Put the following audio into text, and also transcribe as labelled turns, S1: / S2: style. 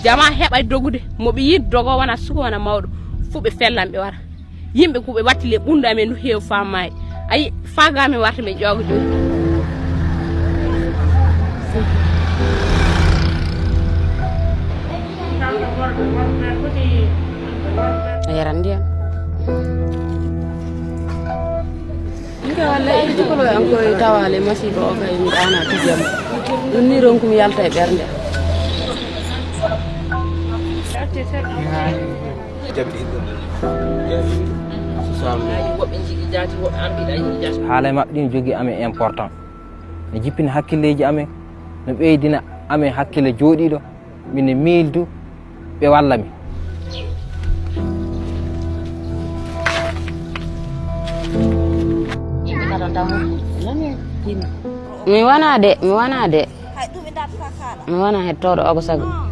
S1: jama heɓay dogude moɓe yiide dogo wona suko wona mawɗo fu ɓe fellan ɓe wara yimɓe ko ɓe watti le ɓunda men no heewi fammayi ayi fagamen warta men ƴooga joni a yaran ndiyam nke walla e jikolo an koye tawale masiba o kay mi ɗana tijam ɗum ni ronkum yalta e ɓernde
S2: haala maɓɓe ɗin jogui amen important ne jippina hakkilleji amen no ɓeydina amen hakkille jooɗiɗo mine miildu ɓe walla min
S1: mi wona de mi wona hettoɗo ogo sago